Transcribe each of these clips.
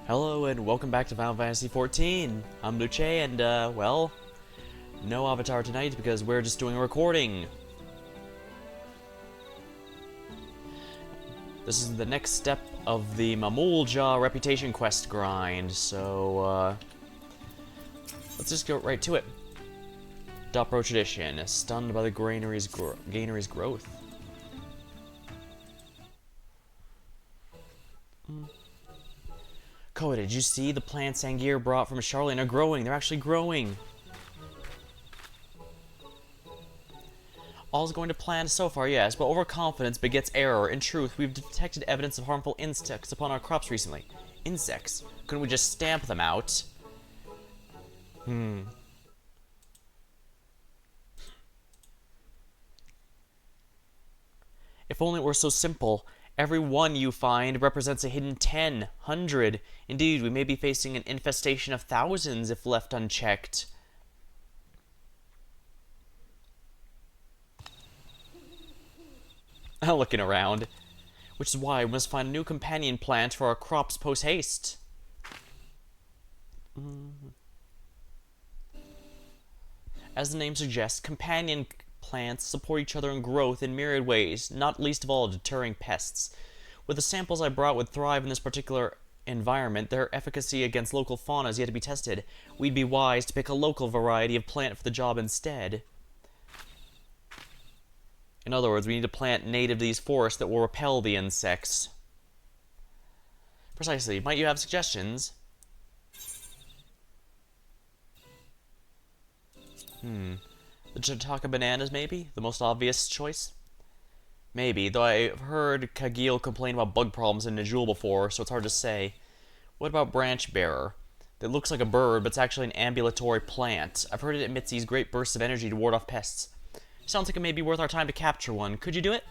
Hello and welcome back to Final Fantasy XIV. I'm Luce and, well, no avatar tonight because we're just doing a recording. This is the next step of the Mamool Ja reputation quest grind, so, let's just go right to it. Dopro Tradition, stunned by the granary's growth. Koa, did you see the plants Sangir brought from Charlene are growing? They're actually growing. All's going to plan so far, yes, but overconfidence begets error. In truth, we've detected evidence of harmful insects upon our crops recently. Insects? Couldn't we just stamp them out? If only it were so simple. Every one you find represents a hidden 10, 100. Indeed, we may be facing an infestation of thousands if left unchecked. Looking around. Which is why we must find a new companion plant for our crops post-haste. As the name suggests, companion plants support each other in growth in myriad ways, not least of all deterring pests. With the samples I brought would thrive in this particular environment, their efficacy against local fauna is yet to be tested. We'd be wise to pick a local variety of plant for the job instead. In other words, we need a plant native to these forests that will repel the insects. Precisely. Might you have suggestions? The Chitaka bananas, maybe? The most obvious choice? Maybe, though I've heard Kagil complain about bug problems in Najul before, so it's hard to say. What about branch bearer? It looks like a bird, but it's actually an ambulatory plant. I've heard it emits these great bursts of energy to ward off pests. Sounds like it may be worth our time to capture one. Could you do it?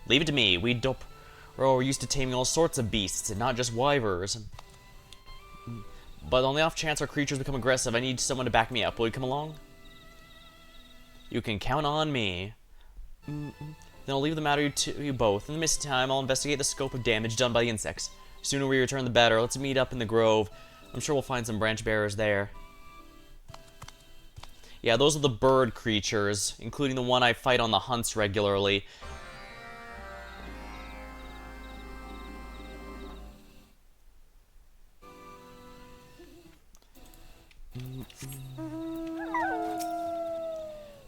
Leave it to me. We're used to taming all sorts of beasts, and not just wyvers. But on the off chance our creatures become aggressive, I need someone to back me up. Will you come along? You can count on me. Then I'll leave the matter to you both. In the meantime, I'll investigate the scope of damage done by the insects. The sooner we return, the better. Let's meet up in the grove. I'm sure we'll find some branch bearers there. Yeah, those are the bird creatures, including the one I fight on the hunts regularly.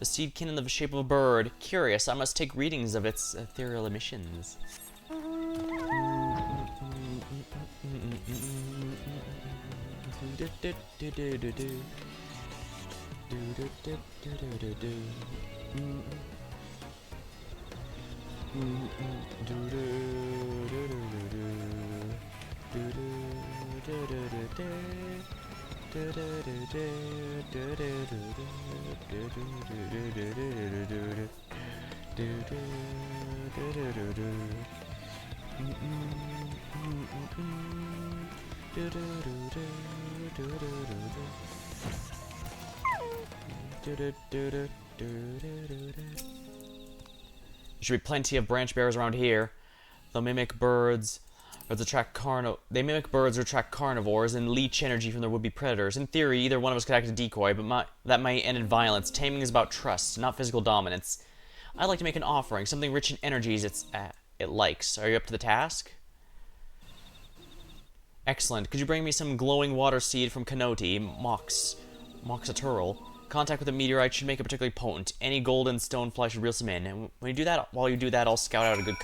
The seedkin in the shape of a bird. Curious, I must take readings of its ethereal emissions. There should be plenty of branch bearers around here. They'll mimic birds or attract carnivores and leech energy from their would-be predators. In theory, either one of us could act as a decoy, but that might end in violence. Taming is about trust, not physical dominance. I'd like to make an offering, something rich in energies it likes. Are you up to the task? Excellent. Could you bring me some glowing water seed from Kanoti, Moxaturl? Contact with the meteorite should make it particularly potent. Any golden stonefly should reel some in. And while you do that, I'll scout out a good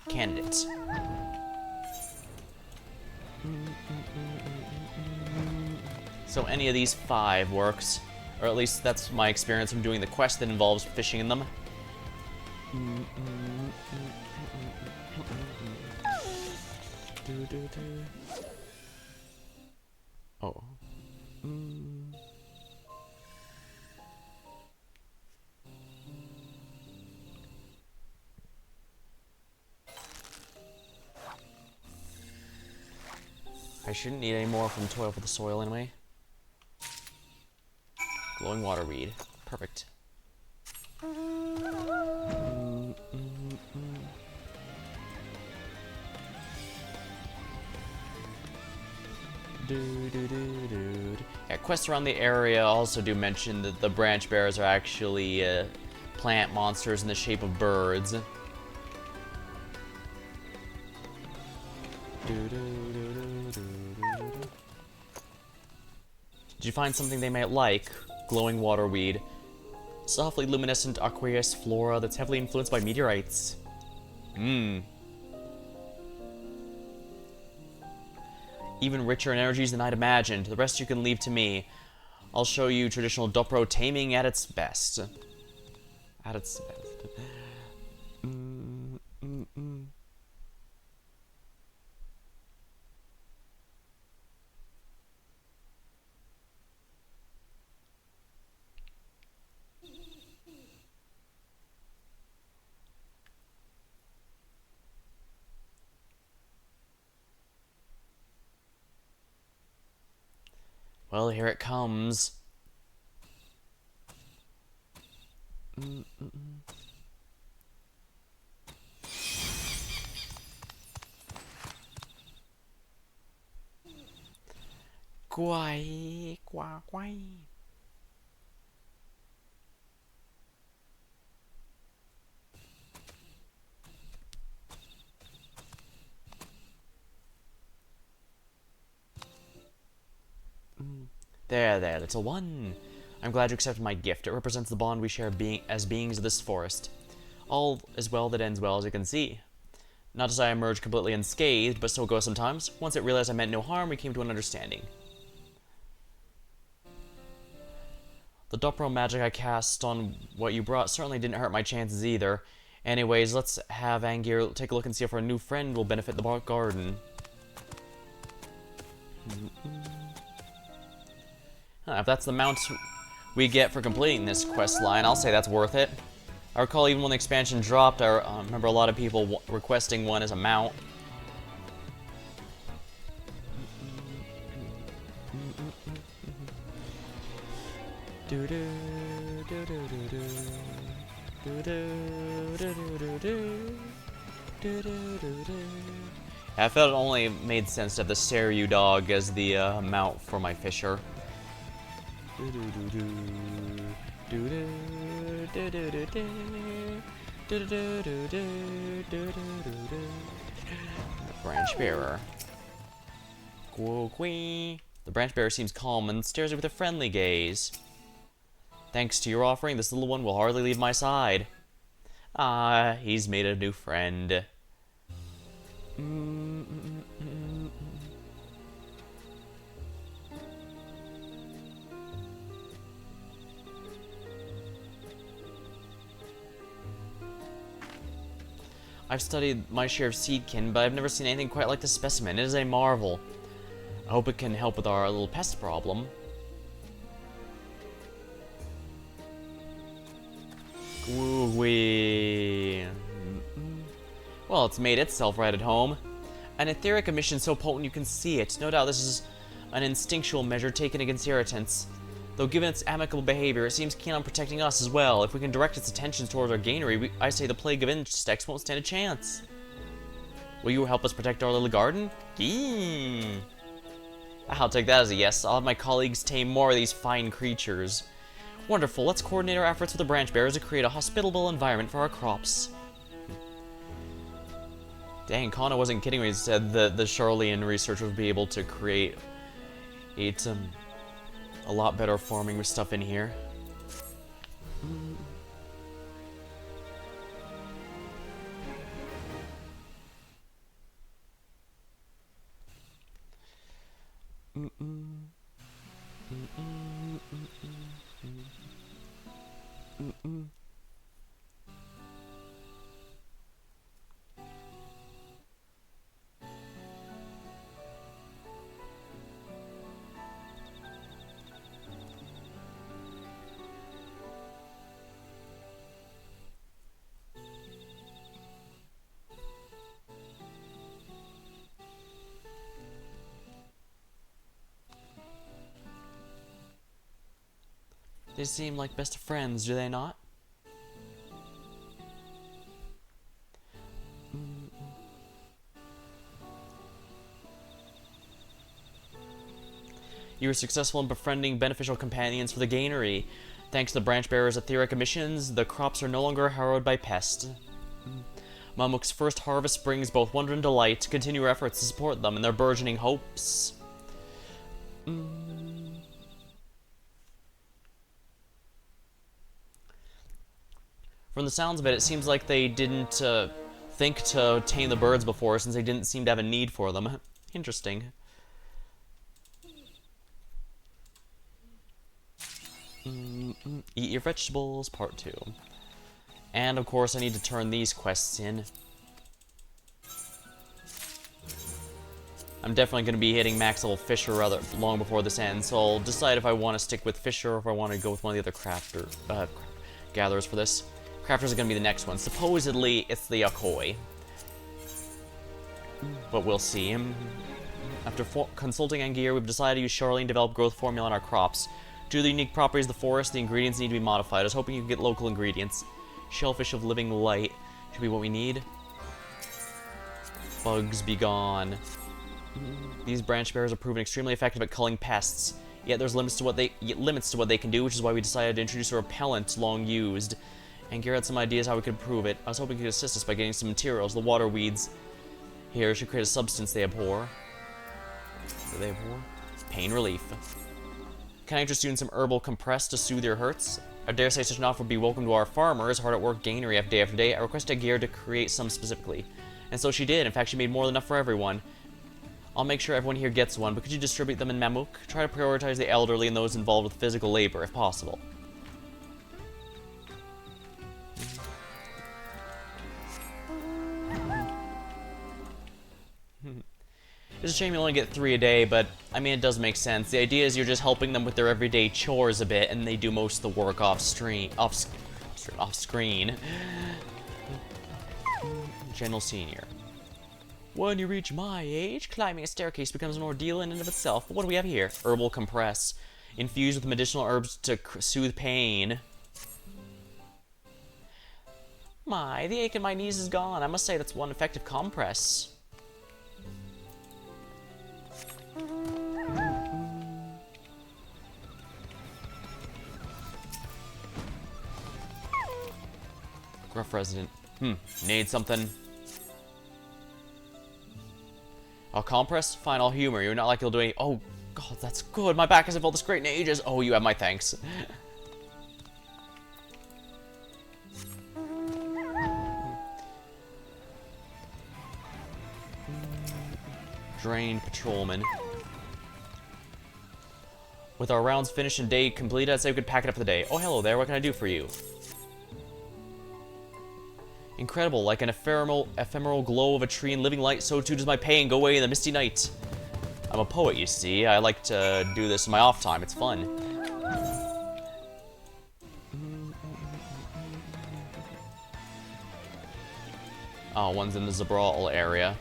candidate. So any of these 5 works. Or at least that's my experience from doing the quest that involves fishing in them. Oh. I shouldn't need any more from Toil for the Soil anyway. Glowing water reed. Perfect. Yeah, quests around the area also do mention that the branch bearers are actually plant monsters in the shape of birds. Did you find something they might like? Glowing waterweed. Softly luminescent aqueous flora that's heavily influenced by meteorites. Mmm. Even richer in energies than I'd imagined. The rest you can leave to me. I'll show you traditional Dopro taming at its best. At its best. Well, here it comes. Guai, guai, guai. There, little one. I'm glad you accepted my gift. It represents the bond we share as beings of this forest. All is well that ends well, as you can see. Not as I emerge completely unscathed, but so it goes sometimes. Once it realized I meant no harm, we came to an understanding. The Dopro magic I cast on what you brought certainly didn't hurt my chances either. Anyways, let's have Angir take a look and see if our new friend will benefit the garden. If that's the mount we get for completing this quest line, I'll say that's worth it. I recall even when the expansion dropped, I remember a lot of people requesting one as a mount. I felt it only made sense to have the Seiryu dog as the mount for my fisher. Branch bearer. The branch bearer seems calm and stares with a friendly gaze. Thanks to your offering, this little one will hardly leave my side. Ah, he's made a new friend. I've studied my share of seedkin, but I've never seen anything quite like this specimen. It is a marvel. I hope it can help with our little pest problem. Woo-wee. Well, it's made itself right at home. An etheric emission so potent you can see it. No doubt this is an instinctual measure taken against irritants. Though given its amicable behavior, it seems keen on protecting us as well. If we can direct its attentions towards our granary, I say the plague of insects won't stand a chance. Will you help us protect our little garden? Eee. I'll take that as a yes. I'll have my colleagues tame more of these fine creatures. Wonderful. Let's coordinate our efforts with the branch bearers to create a hospitable environment for our crops. Dang, Kana wasn't kidding when he said that the Charlean research would be able to create a lot better farming stuff in here. They seem like best of friends, do they not? You were successful in befriending beneficial companions for the Gainery. Thanks to the branch bearer's etheric emissions, the crops are no longer harrowed by pests. Mamuk's first harvest brings both wonder and delight. Continue your efforts to support them in their burgeoning hopes. From the sounds of it, it seems like they didn't think to tame the birds before, since they didn't seem to have a need for them. Interesting. Eat your vegetables, part 2. And of course, I need to turn these quests in. I'm definitely going to be hitting max level Fisher rather long before this ends, so I'll decide if I want to stick with Fisher or if I want to go with one of the other gatherers for this. Crafters are going to be the next one. Supposedly, it's the Yakoi. But we'll see. After consulting Angier, we've decided to use Charlene to develop growth formula on our crops. Due to the unique properties of the forest, the ingredients need to be modified. I was hoping you could get local ingredients. Shellfish of living light should be what we need. Bugs be gone. These branch bearers have proven extremely effective at culling pests. Yet there's limits to what they can do, which is why we decided to introduce a repellent long used. Angier had some ideas how we could improve it. I was hoping you could assist us by getting some materials. The water weeds here should create a substance they abhor. What do they abhor? Pain relief. Can I interest you in some herbal compress to soothe your hurts? I dare say such an offer would be welcome to our farmers, hard at work Gainery day after day. I requested Angier to create some specifically. And so she did. In fact, she made more than enough for everyone. I'll make sure everyone here gets one, but could you distribute them in Mamool? Try to prioritize the elderly and those involved with physical labor, if possible. It's a shame you only get 3 a day, but, I mean, it does make sense. The idea is you're just helping them with their everyday chores a bit, and they do most of the work off-screen. General Senior. When you reach my age, climbing a staircase becomes an ordeal in and of itself. But what do we have here? Herbal compress. Infused with medicinal herbs to soothe pain. My, the ache in my knees is gone. I must say that's one effective compress. Gruff resident. Need something. I'll compress? Fine, I'll humor you. You're not like you'll do any— Oh, God, that's good. My back hasn't felt this great in ages. Oh, you have my thanks. Drained patrolman. With our rounds finished and day completed, I'd say we could pack it up for the day. Oh, hello there. What can I do for you? Incredible, like an ephemeral glow of a tree in living light, so too does my pain go away in the misty night. I'm a poet, you see. I like to do this in my off time. It's fun. Oh, one's in the Zabral area.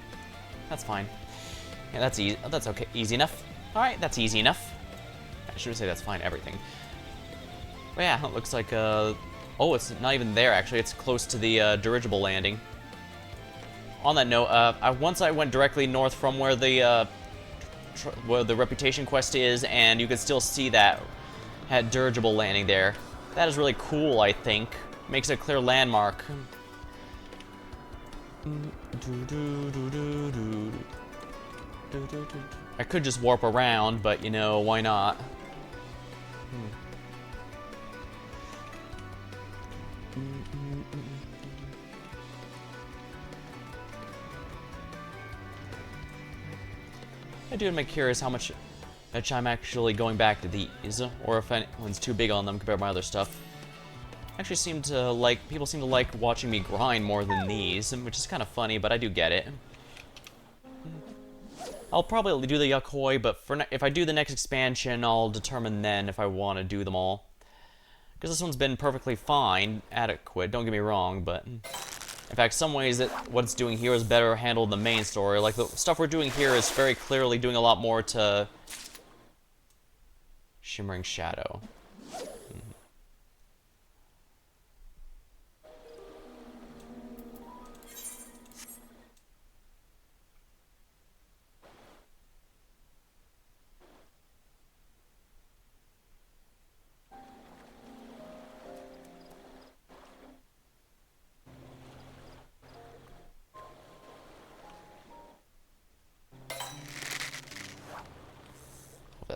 That's fine. Yeah, that's easy. That's okay. Easy enough. Alright, that's easy enough. I should say that's fine, everything. But yeah, it looks like, oh, it's not even there, actually. It's close to the dirigible landing. On that note, once I went directly north from where the reputation quest is, and you can still see that had dirigible landing there. That is really cool, I think. Makes it a clear landmark. I could just warp around, but, you know, why not? I do make curious how much I'm actually going back to these, or if anyone's too big on them compared to my other stuff. Actually people seem to like watching me grind more than these, which is kind of funny, but I do get it. I'll probably do the Yakoi, but if I do the next expansion, I'll determine then if I want to do them all. Because this one's been perfectly fine, adequate, don't get me wrong, but in fact, some ways what it's doing here is better handled than the main story. Like, the stuff we're doing here is very clearly doing a lot more to Shimmering Shadow.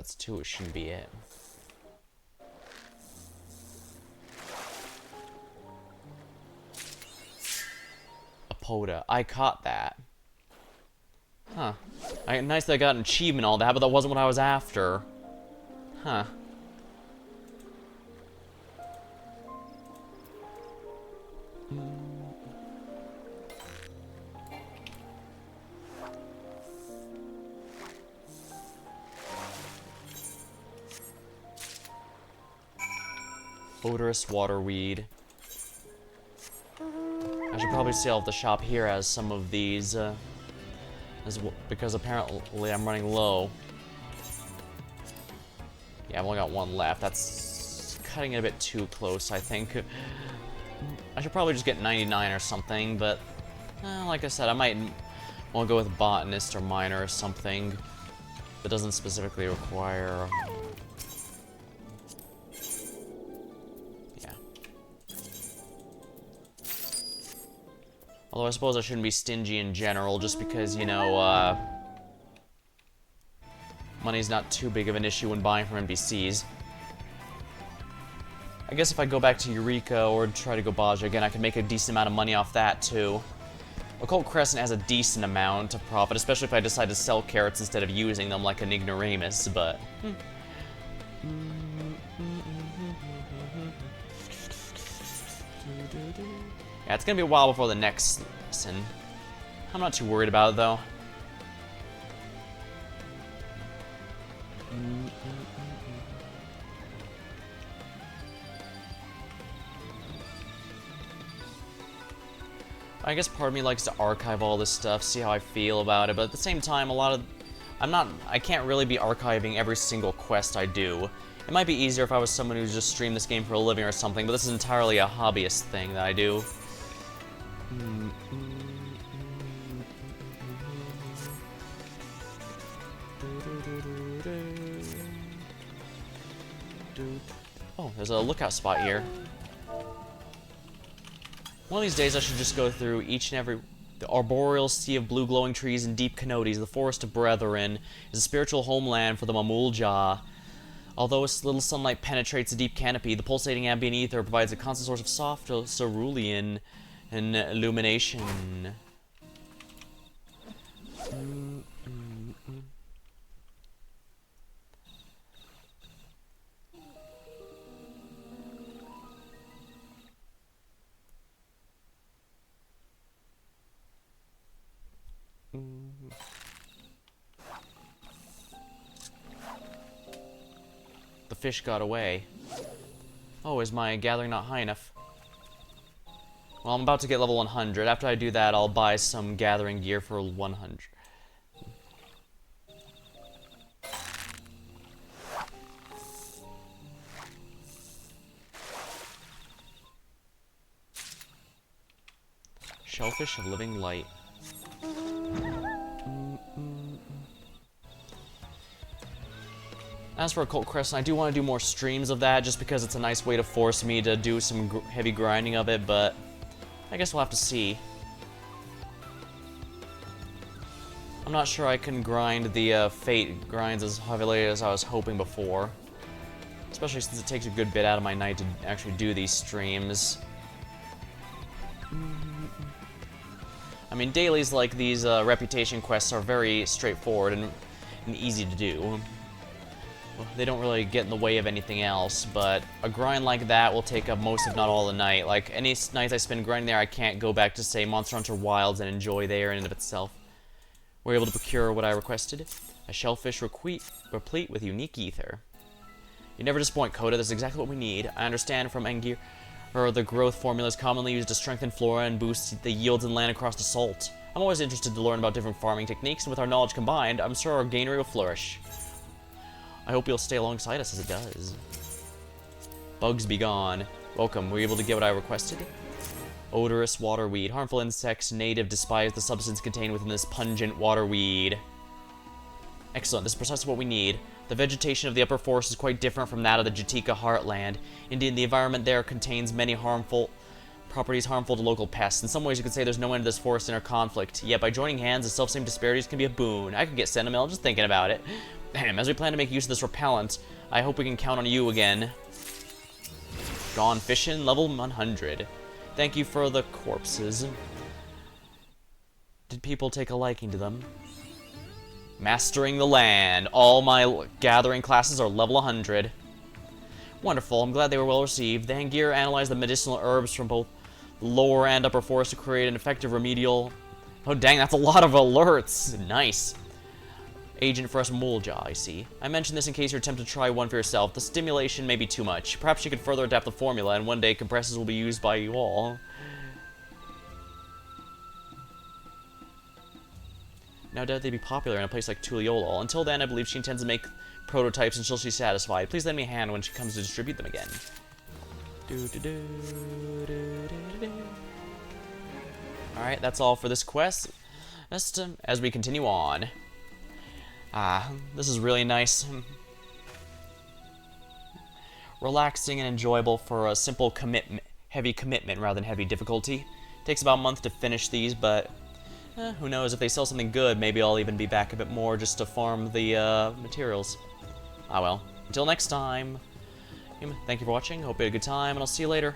that's two, it shouldn't be it. Apoda. I caught that. Huh. Nice that I got an achievement and all that, but that wasn't what I was after. Huh. Odorous waterweed. I should probably sell the shop here as some of these, because apparently I'm running low. Yeah, I've only got one left. That's cutting it a bit too close, I think. I should probably just get 99 or something, but like I said, I might want to go with botanist or miner or something that doesn't specifically require. Yeah. Although I suppose I shouldn't be stingy in general, just because, you know, money's not too big of an issue when buying from NPCs. I guess if I go back to Eureka or try to go Baja again, I can make a decent amount of money off that, too. Occult Crescent has a decent amount of profit, especially if I decide to sell carrots instead of using them like an ignoramus, but... Yeah, it's gonna be a while before the next lesson. I'm not too worried about it, though. I guess part of me likes to archive all this stuff, see how I feel about it, but at the same time, I can't really be archiving every single quest I do. It might be easier if I was someone who just streamed this game for a living or something, but this is entirely a hobbyist thing that I do. Oh, there's a lookout spot here. One of these days I should just go through each and every... The arboreal sea of blue glowing trees and deep coyotes, the forest of brethren, is a spiritual homeland for the Mamool Ja. Although its little sunlight penetrates the deep canopy, the pulsating ambient ether provides a constant source of soft cerulean illumination. The fish got away. Oh, is my gathering not high enough? Well, I'm about to get level 100. After I do that, I'll buy some gathering gear for 100. Shellfish of living light. As for Occult Crescent, I do want to do more streams of that, just because it's a nice way to force me to do some heavy grinding of it, but I guess we'll have to see. I'm not sure I can grind the Fate grinds as heavily as I was hoping before. Especially since it takes a good bit out of my night to actually do these streams. I mean, dailies like these reputation quests are very straightforward and easy to do. They don't really get in the way of anything else, but a grind like that will take up most, if not all, the night. Like, any nights I spend grinding there, I can't go back to, say, Monster Hunter Wilds and enjoy there in and of itself. We're able to procure what I requested. A shellfish replete with unique ether. You never disappoint, Coda. That's exactly what we need. I understand from Engir, or the growth formulas commonly used to strengthen flora and boost the yields in land across the salt. I'm always interested to learn about different farming techniques, and with our knowledge combined, I'm sure our gainery will flourish. I hope you'll stay alongside us as it does. Bugs be gone. Welcome. Were you able to get what I requested? Odorous waterweed. Harmful insects native despise the substance contained within this pungent waterweed. Excellent. This is precisely what we need. The vegetation of the upper forest is quite different from that of the Jatika heartland. Indeed, the environment there contains many properties harmful to local pests. In some ways, you could say there's no end to this forest inner conflict. Yet, by joining hands, the self-same disparities can be a boon. I could get sentimental just thinking about it. As we plan to make use of this repellent, I hope we can count on you again. Gone fishing, level 100. Thank you for the corpses. Did people take a liking to them? Mastering the land. All my gathering classes are level 100. Wonderful, I'm glad they were well received. The Hangir analyzed the medicinal herbs from both the lower and upper forest to create an effective remedial... Oh dang, that's a lot of alerts! Nice. Agent for us Mamool Ja, I see. I mentioned this in case you're tempted to try one for yourself. The stimulation may be too much. Perhaps you could further adapt the formula, and one day compressors will be used by you all. No doubt they'd be popular in a place like Tuliolol. Until then, I believe she intends to make prototypes until she's satisfied. Please lend me a hand when she comes to distribute them again. Alright, that's all for this quest. As we continue on. This is really nice. Relaxing and enjoyable for a simple heavy commitment rather than heavy difficulty. Takes about a month to finish these, but who knows, if they sell something good, maybe I'll even be back a bit more just to farm the materials. Ah well, until next time, thank you for watching, hope you had a good time, and I'll see you later.